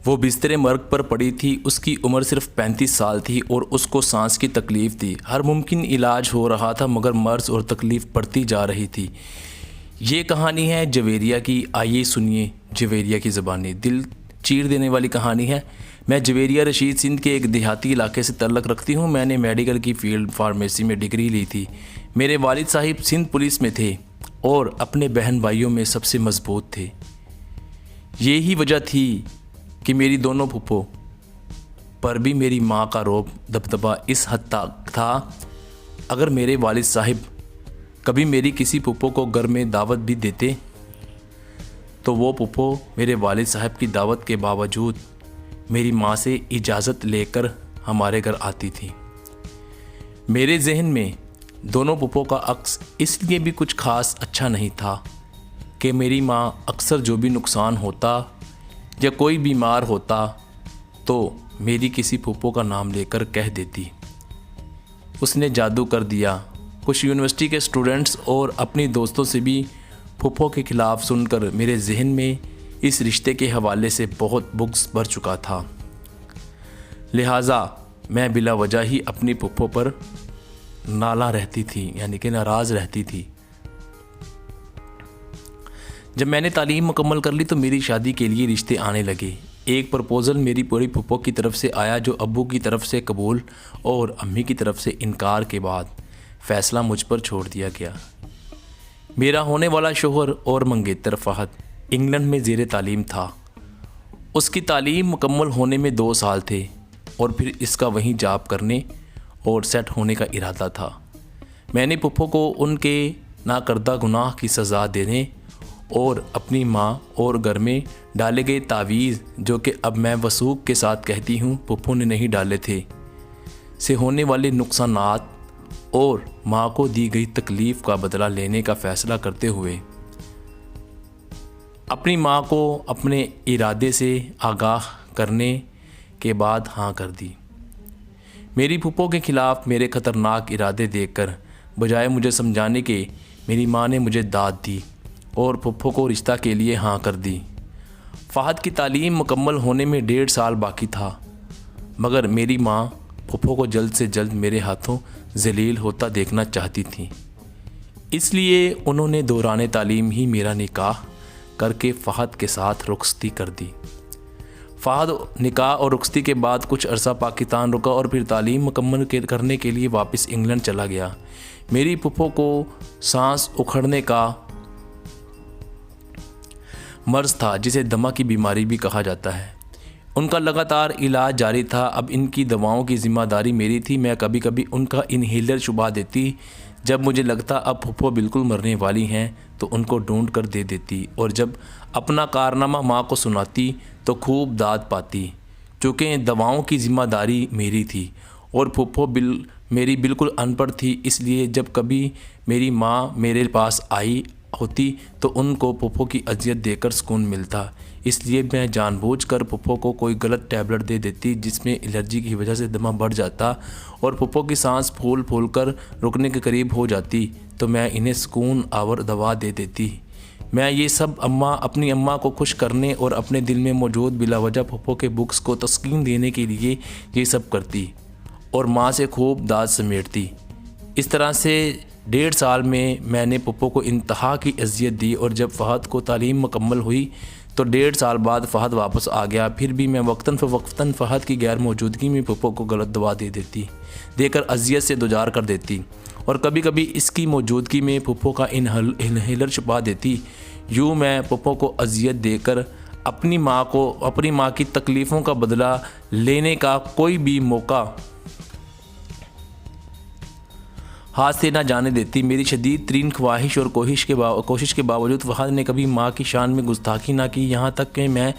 वो बिस्तरे मर्ग पर पड़ी थी। उसकी उम्र सिर्फ 35 साल थी और उसको सांस की तकलीफ़ थी। हर मुमकिन इलाज हो रहा था मगर मर्ज़ और तकलीफ़ बढ़ती जा रही थी। ये कहानी है जवेरिया की। आइए सुनिए जवेरिया की ज़बानी। दिल चीर देने वाली कहानी है। मैं जवेरिया रशीद सिंध के एक देहाती इलाके से तल्लक रखती हूँ। मैंने मेडिकल की फील्ड फार्मेसी में डिग्री ली थी। मेरे वालिद साहिब सिंध पुलिस में थे और अपने बहन भाइयों में सबसे मजबूत थे। यही वजह थी कि मेरी दोनों फूफो पर भी मेरी माँ का रौब दबदबा इस हद तक था, अगर मेरे वालिद साहिब कभी मेरी किसी फूफो को घर में दावत भी देते तो वो फूफो मेरे वालिद साहब की दावत के बावजूद मेरी माँ से इजाज़त लेकर हमारे घर आती थी। मेरे जहन में दोनों फूफो का अक्स इसलिए भी कुछ खास अच्छा नहीं था कि मेरी माँ अक्सर जो भी नुकसान होता या कोई बीमार होता तो मेरी किसी फूफो का नाम लेकर कह देती उसने जादू कर दिया। कुछ यूनिवर्सिटी के स्टूडेंट्स और अपनी दोस्तों से भी फूफो के ख़िलाफ़ सुनकर मेरे जहन में इस रिश्ते के हवाले से बहुत बुग़्ज़ भर चुका था। लिहाजा मैं बिला वजह ही अपनी फूफो पर नाला रहती थी, यानी कि नाराज़ रहती थी। जब मैंने तालीम मुकम्मल कर ली तो मेरी शादी के लिए रिश्ते आने लगे। एक प्रपोज़ल मेरी पूरी फूफो की तरफ से आया जो अब्बू की तरफ से कबूल और अम्मी की तरफ से इनकार के बाद फ़ैसला मुझ पर छोड़ दिया गया। मेरा होने वाला शोहर और मंगेतर फ़हद इंग्लैंड में ज़ेरे तालीम था। उसकी तालीम मुकम्मल होने में 2 साल थे और फिर इसका वहीं जॉब करने और सेट होने का इरादा था। मैंने फूफो को उनके नाकर्दा गुनाह की सज़ा देने और अपनी माँ और घर में डाले गए तावीज़, जो कि अब मैं वसूख के साथ कहती हूँ फूफो ने नहीं डाले थे, से होने वाले नुकसानात और माँ को दी गई तकलीफ़ का बदला लेने का फ़ैसला करते हुए अपनी माँ को अपने इरादे से आगाह करने के बाद हाँ कर दी। मेरी फूफो के ख़िलाफ़ मेरे ख़तरनाक इरादे देखकर बजाय मुझे समझाने के मेरी माँ ने मुझे दाद दी और फूफो को रिश्ता के लिए हाँ कर दी। फ़हद की तालीम मुकम्मल होने में 1.5 साल बाकी था मगर मेरी माँ फूफो को जल्द से जल्द मेरे हाथों जलील होता देखना चाहती थी। इसलिए उन्होंने दौरान तालीम ही मेरा निकाह करके फ़हद के साथ रुखसती कर दी। फ़हद निकाह और रुखसती के बाद कुछ अरसा पाकिस्तान रुका और फिर तालीम मुकम्मल करने के लिए वापस इंग्लैंड चला गया। मेरी फूफो को सांस उखड़ने का मर्ज़ था जिसे दमा की बीमारी भी कहा जाता है। उनका लगातार इलाज जारी था। अब इनकी दवाओं की ज़िम्मेदारी मेरी थी। मैं कभी कभी उनका इन्हेलर छुपा देती। जब मुझे लगता अब फूफो बिल्कुल मरने वाली हैं तो उनको ढूंढ कर दे देती और जब अपना कारनामा माँ को सुनाती तो खूब दाद पाती। चूँकि दवाओं की ज़िम्मेदारी मेरी थी और फूफो मेरी बिल्कुल अनपढ़ थी, इसलिए जब कभी मेरी माँ मेरे पास आई होती तो उनको फूफो की अजियत देकर सुकून मिलता। इसलिए मैं जानबूझकर फूफो को कोई गलत टैबलेट दे देती जिसमें एलर्जी की वजह से दमा बढ़ जाता और फूफो की सांस फूल फूल कर रुकने के करीब हो जाती तो मैं इन्हें सुकून आवर दवा दे देती। मैं ये सब अपनी अम्मा को खुश करने और अपने दिल में मौजूद बिलावजह फूफो के बुक्स को तस्कीन देने के लिए ये सब करती और माँ से खूब दाद समेटती। इस तरह से 1.5 साल में मैंने फूफो को इंतहा की अजियत दी और जब फ़हद को तालीम मुकम्मल हुई तो 1.5 साल बाद फ़हद वापस आ गया। फिर भी मैं वक्तन फ़वक्तन फ़हद की गैर मौजूदगी में फूफो को गलत दवा देकर अजियत से दुजार कर देती और कभी कभी इसकी मौजूदगी में फूफो का इन्हेलर छुपा देती। यूँ मैं फूफो को अजियत देकर अपनी माँ की तकलीफ़ों का बदला लेने का कोई भी मौका हाथ से ना जाने देती। मेरी शदीद तरीन ख्वाहिश और कोशिश के बावजूद फ़हद ने कभी माँ की शान में गुस्ताखी ना की। यहाँ तक कि मैं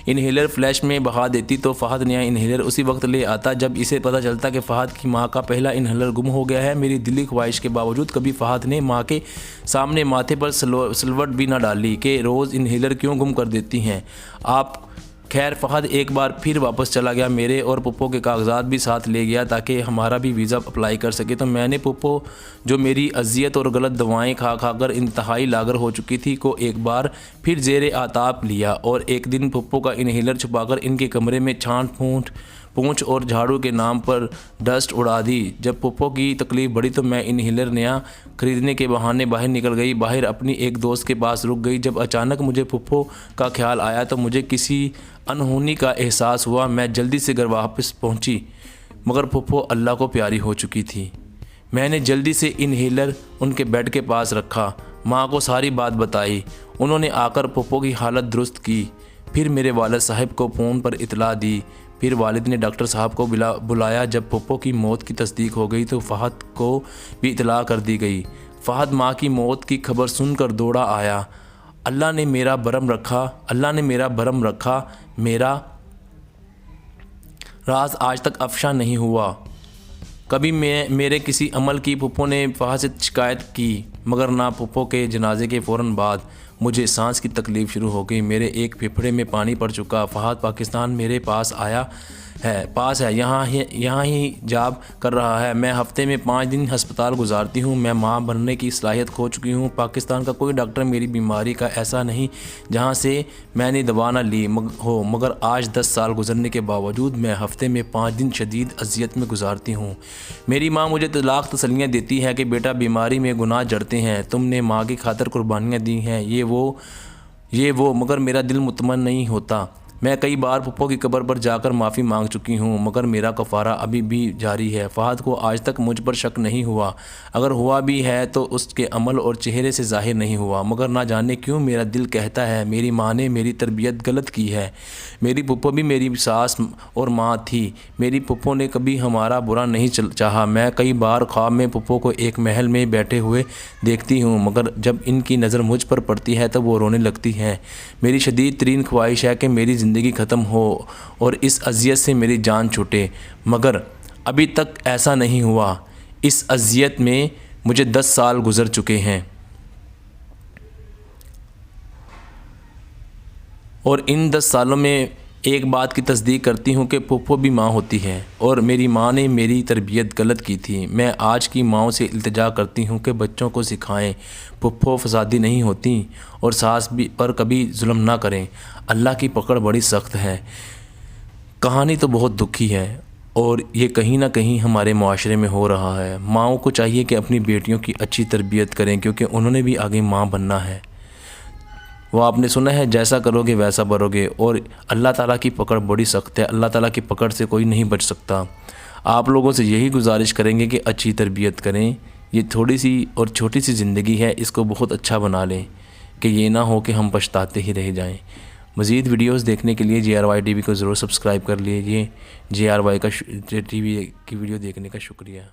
इन्हेलर फ्लैश में बहा देती तो फ़हद नया इन्हेलर उसी वक्त ले आता जब इसे पता चलता कि फ़हद की माँ का पहला इन्हेलर गुम हो गया है। मेरी दिली ख्वाहिश के बावजूद कभी फ़हद ने माँ के सामने माथे पर सिलवट भी ना डाली कि रोज़ इन्हेलर क्यों गुम कर देती हैं, आप खैर फ़हद एक बार फिर वापस चला गया। मेरे और पुप्पो के कागजात भी साथ ले गया ताकि हमारा भी वीज़ा अप्लाई कर सके। तो मैंने पुप्पो, जो मेरी अजियत और गलत दवाएं खा खा कर इंतहाई लागर हो चुकी थी, को एक बार फिर ज़ेरे आताप लिया और एक दिन पुप्पो का इनहेलर छुपाकर इनके कमरे में छांट पूंछ और झाड़ू के नाम पर डस्ट उड़ा दी। जब पुप्पो की तकलीफ़ बढ़ी तो मैं इनहेलर नया ख़रीदने के बहाने बाहर निकल गई। बाहर अपनी एक दोस्त के पास रुक गई। जब अचानक मुझे पुप्पो का ख्याल आया तो मुझे किसी अनहोनी का एहसास हुआ। मैं जल्दी से घर वापस पहुंची, मगर पुप्पो अल्लाह को प्यारी हो चुकी थी। मैंने जल्दी से इनहेलर उनके बेड के पास रखा, माँ को सारी बात बताई। उन्होंने आकर पुप्पो की हालत दुरुस्त की। फिर मेरे वालिद साहब को फ़ोन पर इतला दी। फिर वालिद ने डॉक्टर साहब को बुलाया। जब पुप्पो की मौत की तस्दीक हो गई तो फ़हद को भी इतला कर दी गई। फ़हद माँ की मौत की खबर सुनकर दौड़ा आया। अल्लाह ने मेरा भरम रखा। मेरा राज आज तक अफशा नहीं हुआ। कभी मेरे किसी अमल की पुप्पो ने फ़हद से शिकायत की, मगर ना पुप्पो के जनाजे के फ़ौरन बाद मुझे सांस की तकलीफ़ शुरू हो गई। मेरे एक फेफड़े में पानी पड़ चुका। फ़हद पाकिस्तान मेरे पास है, यहाँ ही जॉब कर रहा है। मैं हफ़्ते में 5 दिन हस्पताल गुजारती हूँ। मैं माँ बनने की सलाहियत खो चुकी हूँ। पाकिस्तान का कोई डॉक्टर मेरी बीमारी का ऐसा नहीं जहाँ से मैंने दवा ना ली हो, मगर आज 10 साल गुजरने के बावजूद मैं हफ़्ते में 5 दिन शदीद अजियत में गुजारती हूँ। मेरी माँ मुझे लाख तसल्लियाँ देती है कि बेटा, बीमारी में गुनाह जड़ते हैं, तुमने माँ की खातिर कुर्बानियाँ दी हैं, ये वो, मगर मेरा दिल मुतमन नहीं होता। मैं कई बार पुप्पो की कब्र पर जाकर माफ़ी मांग चुकी हूँ, मगर मेरा कफ़ारा अभी भी जारी है। फ़हद को आज तक मुझ पर शक नहीं हुआ। अगर हुआ भी है तो उसके अमल और चेहरे से ज़ाहिर नहीं हुआ, मगर ना जाने क्यों मेरा दिल कहता है मेरी माँ ने मेरी तरबियत गलत की है। मेरी पुप्पो भी मेरी सास और माँ थी। मेरी पुप्पो ने कभी हमारा बुरा नहीं चाहा। मैं कई बार ख्वाब में पुप्पो को एक महल में बैठे हुए देखती हूँ, मगर जब इनकी नज़र मुझ पर पड़ती है तो वो रोने लगती हैं। मेरी शदीद तरीन ख्वाहिश है कि मेरी ज़िंदगी ख़त्म हो और इस अजियत से मेरी जान छूटे, मगर अभी तक ऐसा नहीं हुआ। इस अजियत में मुझे 10 साल गुजर चुके हैं और इन 10 सालों में एक बात की तस्दीक करती हूँ कि पुप्पो भी माँ होती है और मेरी माँ ने मेरी तरबियत गलत की थी। मैं आज की माँओं से इल्तिजा करती हूँ कि बच्चों को सिखाएं पुप्पो फसादी नहीं होती और सास भी पर कभी जुल्म ना करें। अल्लाह की पकड़ बड़ी सख्त है। कहानी तो बहुत दुखी है और ये कहीं ना कहीं हमारे माशरे में हो रहा है। माँओं को चाहिए कि अपनी बेटियों की अच्छी तरबियत करें, क्योंकि उन्होंने भी आगे माँ बनना है। वो आपने सुना है, जैसा करोगे वैसा भरोगे, और अल्लाह ताला की पकड़ बड़ी सख्त है। अल्लाह ताला की पकड़ से कोई नहीं बच सकता। आप लोगों से यही गुजारिश करेंगे कि अच्छी तरबियत करें। ये थोड़ी सी और छोटी सी ज़िंदगी है, इसको बहुत अच्छा बना लें कि ये ना हो कि हम पछताते ही रह जाएं। मज़ीद वीडियोस देखने के लिए JRY TV को ज़रूर सब्सक्राइब कर लीजिए। JRY का TV की वीडियो देखने का शुक्रिया।